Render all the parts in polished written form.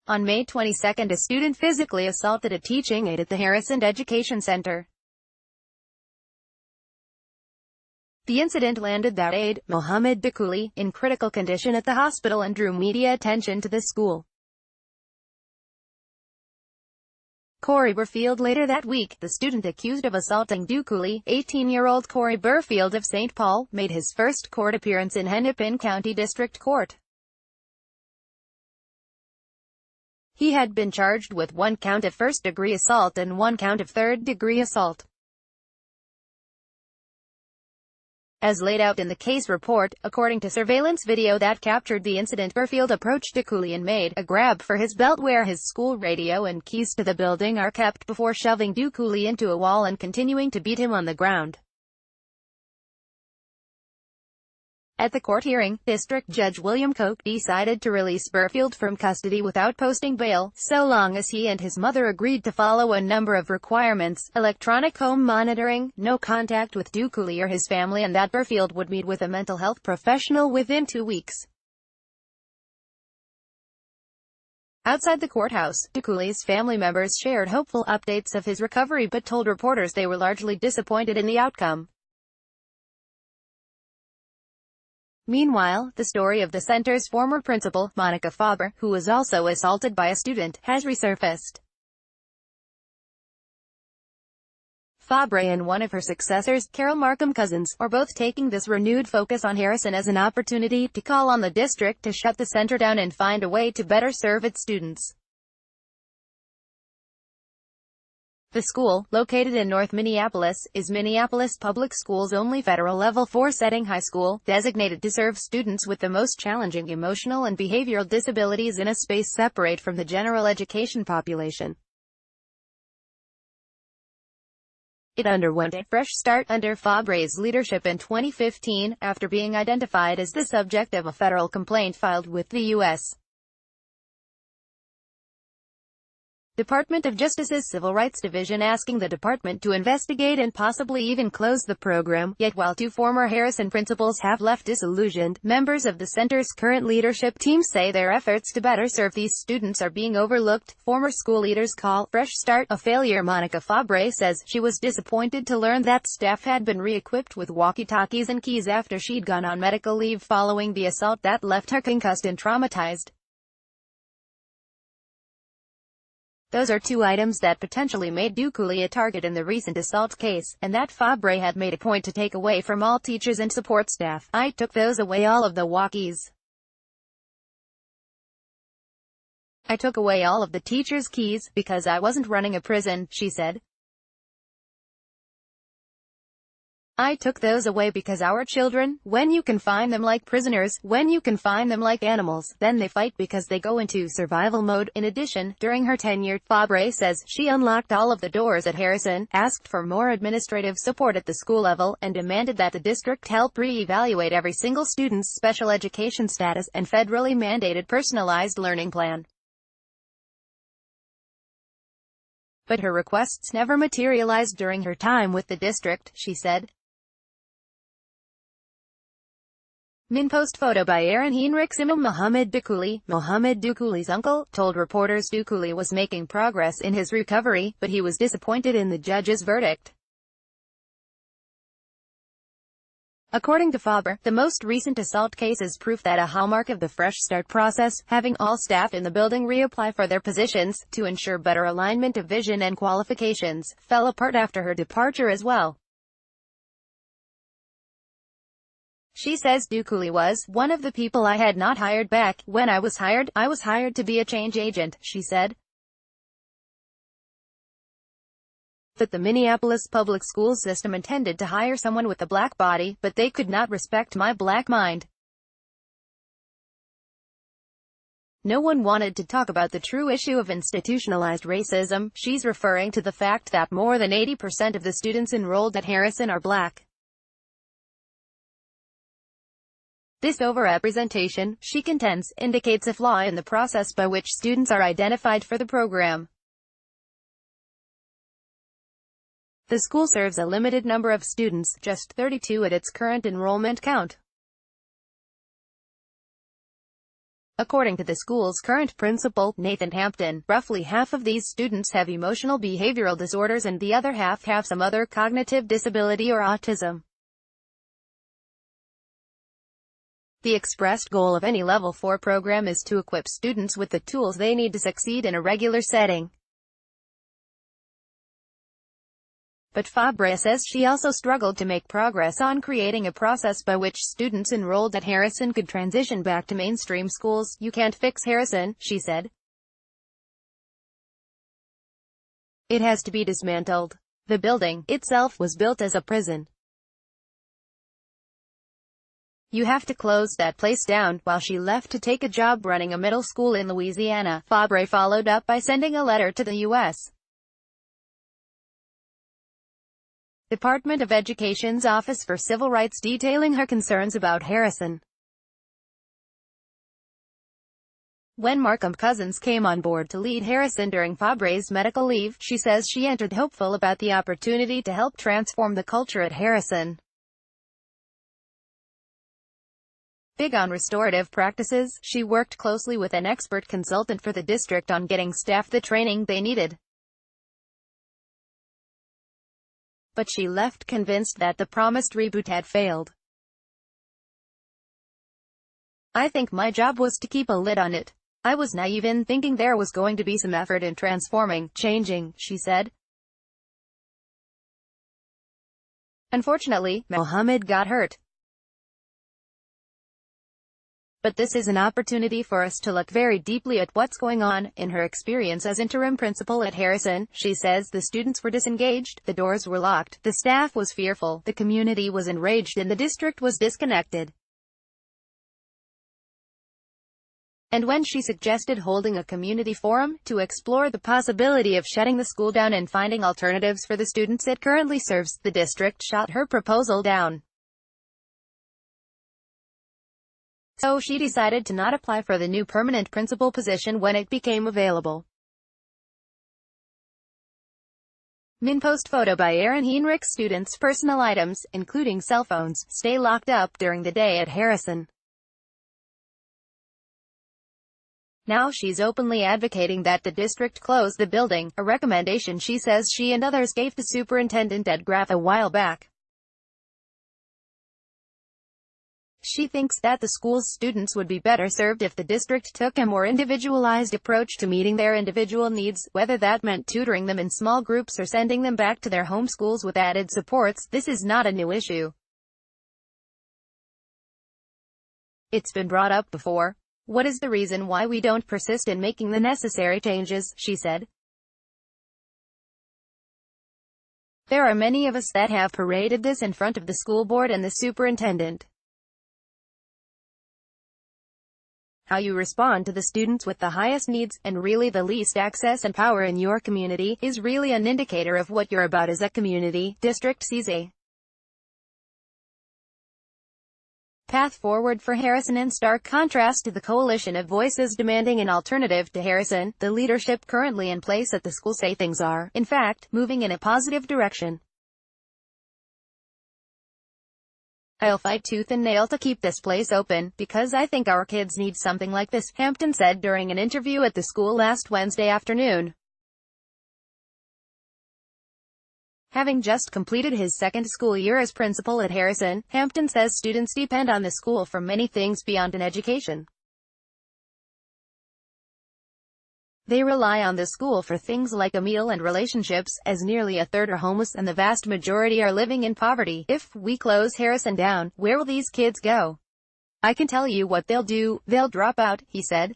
On May 22, a student physically assaulted a teaching aide at the Harrison Education Center. The incident landed that aide, Mohammed Dukuli, in critical condition at the hospital and drew media attention to the school. Corey Burfield later that week, the student accused of assaulting Dukuli, 18-year-old Corey Burfield of St. Paul, made his first court appearance in Hennepin County District Court. He had been charged with 1 count of first-degree assault and 1 count of third-degree assault. As laid out in the case report, according to surveillance video that captured the incident, Burfield approached Dukuli and made a grab for his belt where his school radio and keys to the building are kept before shoving Dukuli into a wall and continuing to beat him on the ground. At the court hearing, District Judge William Koch decided to release Burfield from custody without posting bail, so long as he and his mother agreed to follow a number of requirements: electronic home monitoring, no contact with Dukuli or his family, and that Burfield would meet with a mental health professional within 2 weeks. Outside the courthouse, Dukuli's family members shared hopeful updates of his recovery but told reporters they were largely disappointed in the outcome. Meanwhile, the story of the center's former principal, Monica Fabre, who was also assaulted by a student, has resurfaced. Fabre and one of her successors, Carol Markham Cousins, are both taking this renewed focus on Harrison as an opportunity to call on the district to shut the center down and find a way to better serve its students. The school, located in North Minneapolis, is Minneapolis Public Schools' only federal Level 4 setting high school, designated to serve students with the most challenging emotional and behavioral disabilities in a space separate from the general education population. It underwent a fresh start under Fabre's leadership in 2015, after being identified as the subject of a federal complaint filed with the U.S. Department of Justice's Civil Rights Division, asking the department to investigate and possibly even close the program. Yet while 2 former Harrison principals have left disillusioned, members of the center's current leadership team say their efforts to better serve these students are being overlooked. Former school leaders call Fresh Start a failure. Monica Fabre says she was disappointed to learn that staff had been re-equipped with walkie-talkies and keys after she'd gone on medical leave following the assault that left her concussed and traumatized. Those are 2 items that potentially made Dukuli a target in the recent assault case, and that Fabre had made a point to take away from all teachers and support staff. I took those away, all of the walkies. I took away all of the teachers' keys, because I wasn't running a prison, she said. I took those away because our children, when you confine them like prisoners, when you confine them like animals, then they fight because they go into survival mode. In addition, during her tenure, Fabre says she unlocked all of the doors at Harrison, asked for more administrative support at the school level, and demanded that the district help re-evaluate every single student's special education status and federally mandated personalized learning plan. But her requests never materialized during her time with the district, she said. Minpost photo by Aaron Heinrich. Mohammed Dukuli's uncle, told reporters Dukuli was making progress in his recovery, but he was disappointed in the judge's verdict. According to Fabre, the most recent assault case is proof that a hallmark of the Fresh Start process, having all staff in the building reapply for their positions, to ensure better alignment of vision and qualifications, fell apart after her departure as well. She says Dukuli was one of the people I had not hired back. When I was hired to be a change agent, she said. That the Minneapolis public school system intended to hire someone with a black body, but they could not respect my black mind. No one wanted to talk about the true issue of institutionalized racism. She's referring to the fact that more than 80% of the students enrolled at Harrison are black. This overrepresentation, she contends, indicates a flaw in the process by which students are identified for the program. The school serves a limited number of students, just 32 at its current enrollment count. According to the school's current principal, Nathan Hampton, roughly half of these students have emotional behavioral disorders and the other half have some other cognitive disability or autism. The expressed goal of any Level 4 program is to equip students with the tools they need to succeed in a regular setting. But Fabre says she also struggled to make progress on creating a process by which students enrolled at Harrison could transition back to mainstream schools. "You can't fix Harrison," she said. "It has to be dismantled. The building itself was built as a prison. You have to close that place down." While she left to take a job running a middle school in Louisiana, Fabre followed up by sending a letter to the U.S. Department of Education's Office for Civil Rights detailing her concerns about Harrison. When Markham Cousins came on board to lead Harrison during Fabre's medical leave, she says she entered hopeful about the opportunity to help transform the culture at Harrison. Big on restorative practices, she worked closely with an expert consultant for the district on getting staff the training they needed. But she left convinced that the promised reboot had failed. "I think my job was to keep a lid on it. I was naive in thinking there was going to be some effort in transforming, changing," she said. Unfortunately, Mohammed got hurt. "But this is an opportunity for us to look very deeply at what's going on." In her experience as interim principal at Harrison, she says the students were disengaged, the doors were locked, the staff was fearful, the community was enraged and the district was disconnected. And when she suggested holding a community forum to explore the possibility of shutting the school down and finding alternatives for the students it currently serves, the district shot her proposal down. So she decided to not apply for the new permanent principal position when it became available. Minpost photo by Aaron Heinrich. Students' personal items, including cell phones, stay locked up during the day at Harrison. Now she's openly advocating that the district close the building, a recommendation she says she and others gave to Superintendent Ed Graff a while back. She thinks that the school's students would be better served if the district took a more individualized approach to meeting their individual needs, whether that meant tutoring them in small groups or sending them back to their home schools with added supports. This is not a new issue. It's been brought up before. What is the reason why we don't persist in making the necessary changes, she said. There are many of us that have paraded this in front of the school board and the superintendent. How you respond to the students with the highest needs, and really the least access and power in your community, is really an indicator of what you're about as a community. District sees a path forward for Harrison in stark contrast to the coalition of voices demanding an alternative to Harrison. The leadership currently in place at the school say things are, in fact, moving in a positive direction. "I'll fight tooth and nail to keep this place open, because I think our kids need something like this," Hampton said during an interview at the school last Wednesday afternoon. Having just completed his second school year as principal at Harrison, Hampton says students depend on the school for many things beyond an education. They rely on the school for things like a meal and relationships, as nearly a third are homeless and the vast majority are living in poverty. "If we close Harrison down, where will these kids go? I can tell you what they'll do, they'll drop out," he said.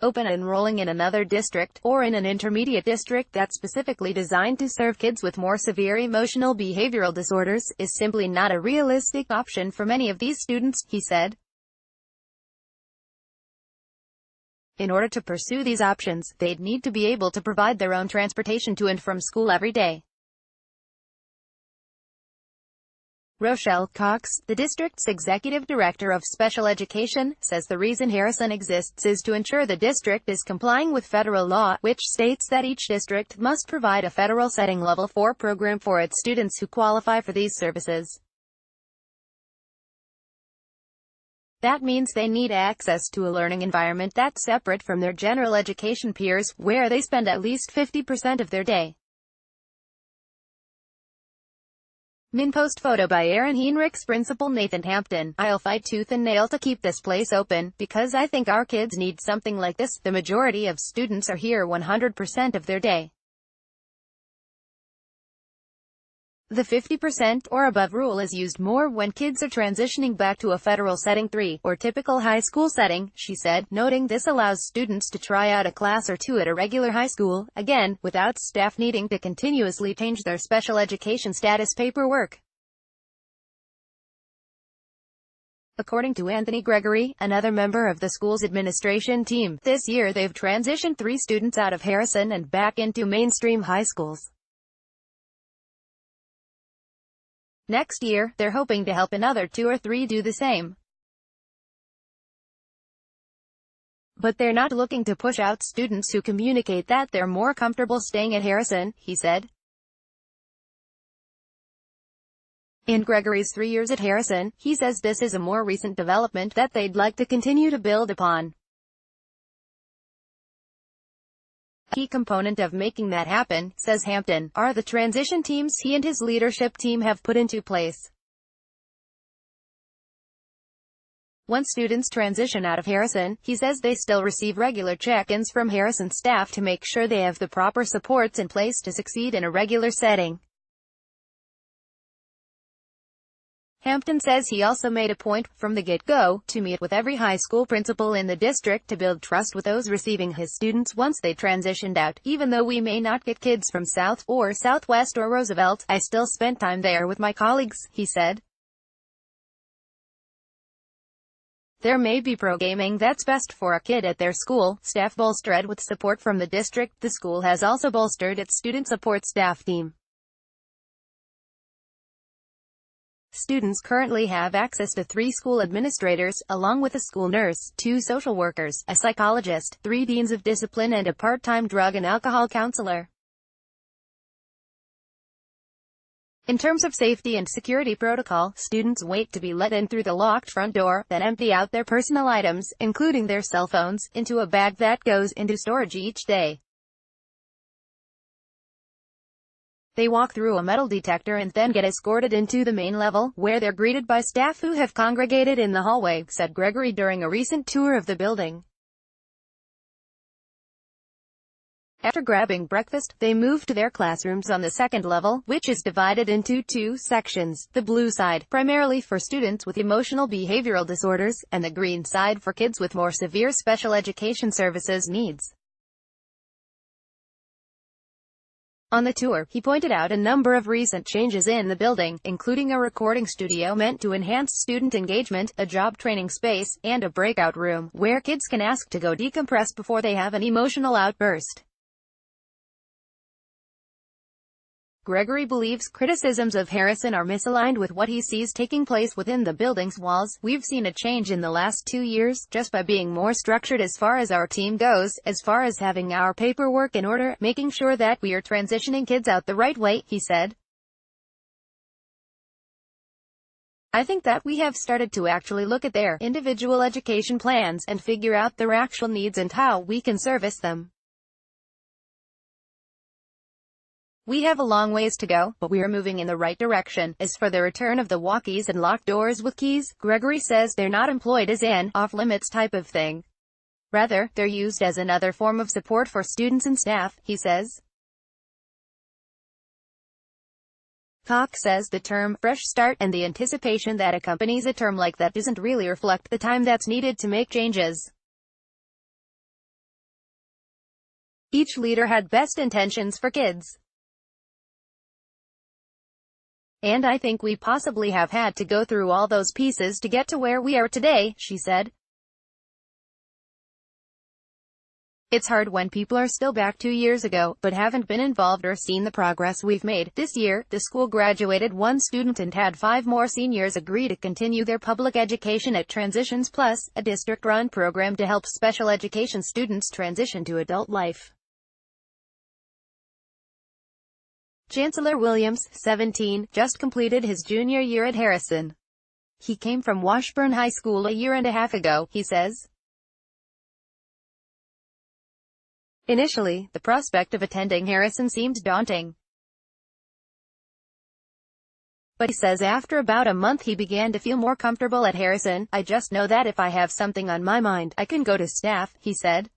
Open enrolling in another district, or in an intermediate district that's specifically designed to serve kids with more severe emotional behavioral disorders, is simply not a realistic option for many of these students, he said. In order to pursue these options, they'd need to be able to provide their own transportation to and from school every day. Rochelle Cox, the district's executive director of special education, says the reason Harrison exists is to ensure the district is complying with federal law, which states that each district must provide a federal setting Level 4 program for its students who qualify for these services. That means they need access to a learning environment that's separate from their general education peers, where they spend at least 50% of their day. Min-post photo by Aaron Heinrichs. Principal Nathan Hampton: I'll fight tooth and nail to keep this place open, because I think our kids need something like this. The majority of students are here 100% of their day. The 50% or above rule is used more when kids are transitioning back to a federal setting 3, or typical high school setting, she said, noting this allows students to try out a class or two at a regular high school, again, without staff needing to continuously change their special education status paperwork. According to Anthony Gregory, another member of the school's administration team, this year they've transitioned 3 students out of Harrison and back into mainstream high schools. Next year, they're hoping to help another 2 or 3 do the same. But they're not looking to push out students who communicate that they're more comfortable staying at Harrison, he said. In Gregory's 3 years at Harrison, he says this is a more recent development that they'd like to continue to build upon. A key component of making that happen, says Hampton, are the transition teams he and his leadership team have put into place. Once students transition out of Harrison, he says they still receive regular check-ins from Harrison staff to make sure they have the proper supports in place to succeed in a regular setting. Hampton says he also made a point, from the get-go, to meet with every high school principal in the district to build trust with those receiving his students once they transitioned out. Even though we may not get kids from South, or Southwest or Roosevelt, I still spent time there with my colleagues, he said. There may be programming that's best for a kid at their school. Staff bolstered with support from the district. The school has also bolstered its student support staff team. Students currently have access to 3 school administrators, along with a school nurse, 2 social workers, a psychologist, 3 deans of discipline and a part-time drug and alcohol counselor. In terms of safety and security protocol, students wait to be let in through the locked front door, then empty out their personal items, including their cell phones, into a bag that goes into storage each day. They walk through a metal detector and then get escorted into the main level, where they're greeted by staff who have congregated in the hallway, said Gregory during a recent tour of the building. After grabbing breakfast, they move to their classrooms on the second level, which is divided into 2 sections, the blue side, primarily for students with emotional behavioral disorders, and the green side for kids with more severe special education services needs. On the tour, he pointed out a number of recent changes in the building, including a recording studio meant to enhance student engagement, a job training space, and a breakout room, where kids can ask to go decompress before they have an emotional outburst. Gregory believes criticisms of Harrison are misaligned with what he sees taking place within the building's walls. We've seen a change in the last 2 years, just by being more structured as far as our team goes, as far as having our paperwork in order, making sure that we are transitioning kids out the right way, he said. I think that we have started to actually look at their individual education plans and figure out their actual needs and how we can service them. We have a long ways to go, but we are moving in the right direction. As for the return of the walkies and locked doors with keys, Gregory says they're not employed as an off-limits type of thing. Rather, they're used as another form of support for students and staff, he says. Cox says the term fresh start and the anticipation that accompanies a term like that doesn't really reflect the time that's needed to make changes. Each leader had best intentions for kids. And I think we possibly have had to go through all those pieces to get to where we are today, she said. It's hard when people are still back 2 years ago, but haven't been involved or seen the progress we've made. This year, the school graduated 1 student and had 5 more seniors agree to continue their public education at Transitions Plus, a district-run program to help special education students transition to adult life. Chancellor Williams, 17, just completed his junior year at Harrison. He came from Washburn High School a year and a half ago, he says. Initially, the prospect of attending Harrison seemed daunting. But he says after about a month he began to feel more comfortable at Harrison. I just know that if I have something on my mind, I can go to staff, he said.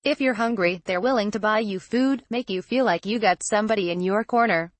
If you're hungry, they're willing to buy you food, make you feel like you got somebody in your corner.